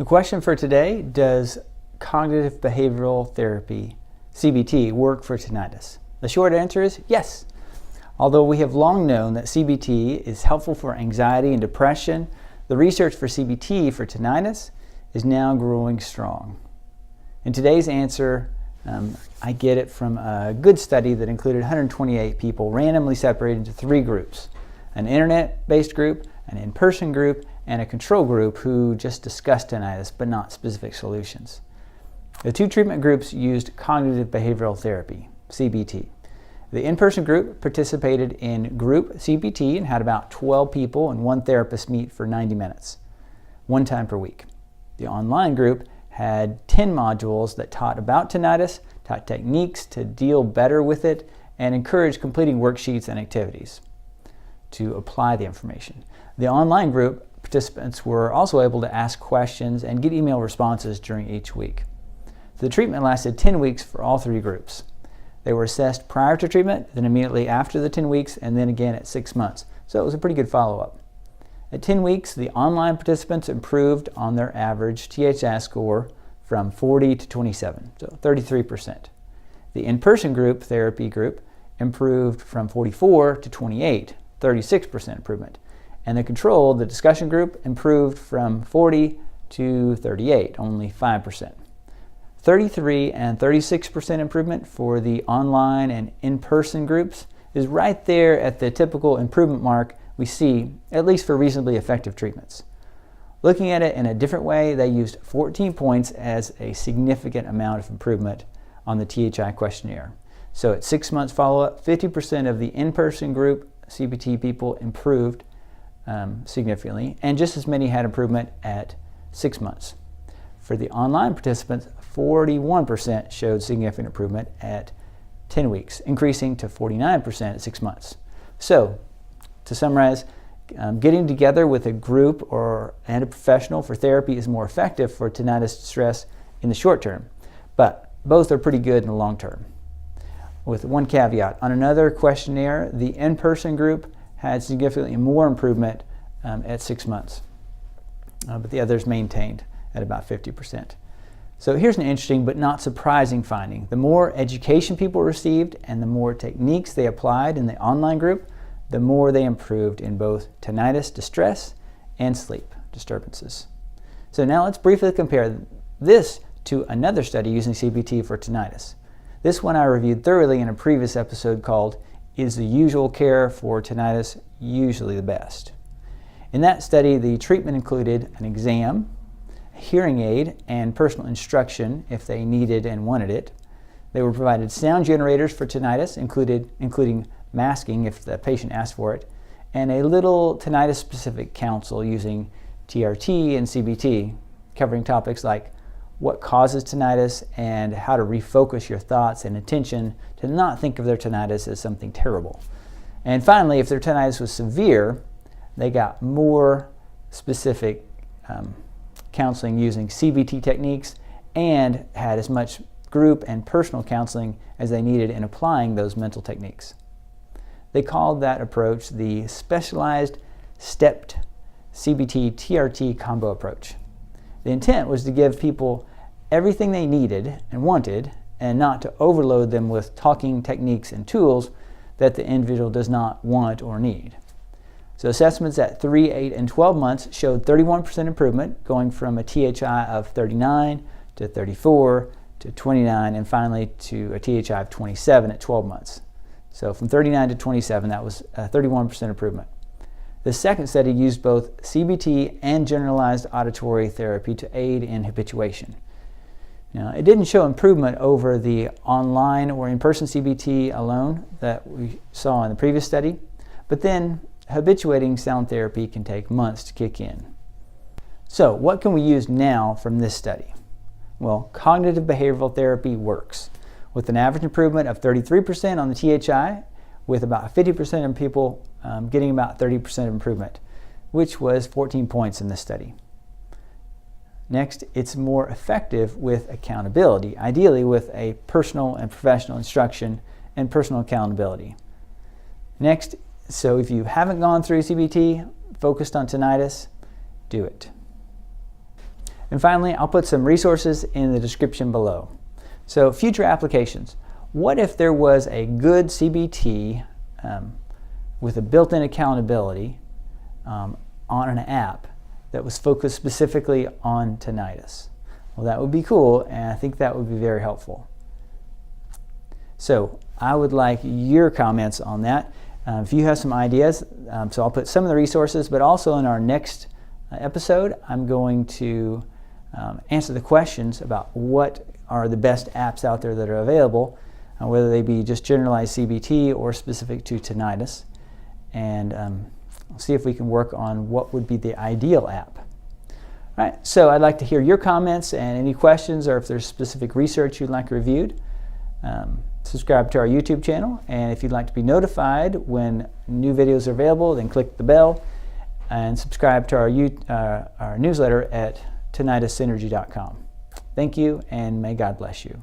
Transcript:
question for today: does cognitive behavioral therapy, CBT, work for tinnitus? The short answer is yes. Although we have long known that CBT is helpful for anxiety and depression, the research for CBT for tinnitus is now growing strong. In today's answer, I get it from a good study that included 128 people randomly separated into three groups: an internet-based group, an in-person group, and a control group who just discussed tinnitus but not specific solutions. The two treatment groups used cognitive behavioral therapy, CBT. The in-person group participated in group CBT and had about 12 people and one therapist meet for 90 minutes, one time per week. The online group had 10 modules that taught about tinnitus, taught techniques to deal better with it, and encouraged completing worksheets and activities to apply the information. The online group participants were also able to ask questions and get email responses during each week. The treatment lasted 10 weeks for all three groups. They were assessed prior to treatment, then immediately after the 10 weeks, and then again at 6 months. So it was a pretty good follow-up. At 10 weeks, the online participants improved on their average THI score from 40 to 27, so 33%. The in-person group, therapy group, improved from 44 to 28, 36% improvement. And the control, the discussion group, improved from 40 to 38, only 5%. 33 and 36% improvement for the online and in-person groups is right there at the typical improvement mark we see, at least for reasonably effective treatments. Looking at it in a different way, they used 14 points as a significant amount of improvement on the THI questionnaire. So at 6 months follow-up, 50% of the in-person group CBT people improved significantly, and just as many had improvement at 6 months. For the online participants, 41% showed significant improvement at 10 weeks, increasing to 49% at 6 months. So, to summarize, getting together with a group and a professional for therapy is more effective for tinnitus distress in the short term, but both are pretty good in the long term. With one caveat, on another questionnaire, the in-person group had significantly more improvement at 6 months, but the others maintained at about 50%. So here's an interesting but not surprising finding. The more education people received and the more techniques they applied in the online group, the more they improved in both tinnitus distress and sleep disturbances. So now let's briefly compare this to another study using CBT for tinnitus. This one I reviewed thoroughly in a previous episode called "Is the Usual Care for Tinnitus Usually the Best?" In that study, the treatment included an exam, a hearing aid, and personal instruction if they needed and wanted it. They were provided sound generators for tinnitus, including masking if the patient asked for it, and a little tinnitus-specific counsel using TRT and CBT, covering topics like what causes tinnitus and how to refocus your thoughts and attention to not think of their tinnitus as something terrible. And finally, if their tinnitus was severe, they got more specific counseling using CBT techniques and had as much group and personal counseling as they needed in applying those mental techniques. They called that approach the Specialized Stepped CBT-TRT Combo Approach. The intent was to give people everything they needed and wanted, and not to overload them with talking techniques and tools that the individual does not want or need. So assessments at 3, 8, and 12 months showed 31% improvement, going from a THI of 39 to 34 to 29, and finally to a THI of 27 at 12 months. So from 39 to 27, that was a 31% improvement. The second study used both CBT and generalized auditory therapy to aid in habituation. Now, it didn't show improvement over the online or in-person CBT alone that we saw in the previous study, but then habituating sound therapy can take months to kick in. So, what can we use now from this study? Well, cognitive behavioral therapy works, with an average improvement of 33% on the THI, with about 50% of people getting about 30% improvement, which was 14 points in this study. Next, it's more effective with accountability, ideally with a personal and professional instruction and personal accountability. Next, so if you haven't gone through CBT, focused on tinnitus, do it. And finally, I'll put some resources in the description below. So future applications. What if there was a good CBT with a built-in accountability on an app that was focused specifically on tinnitus? Well, that would be cool, and I think that would be very helpful. So I would like your comments on that. If you have some ideas, so I'll put some of the resources, but also in our next episode, I'm going to answer the questions about what are the best apps out there that are available, whether they be just generalized CBT or specific to tinnitus, and I'll see if we can work on what would be the ideal app. All right, so I'd like to hear your comments and any questions, or if there's specific research you'd like reviewed. Subscribe to our YouTube channel, and if you'd like to be notified when new videos are available, then click the bell and subscribe to our newsletter at tinnitussynergy.com. Thank you, and may God bless you.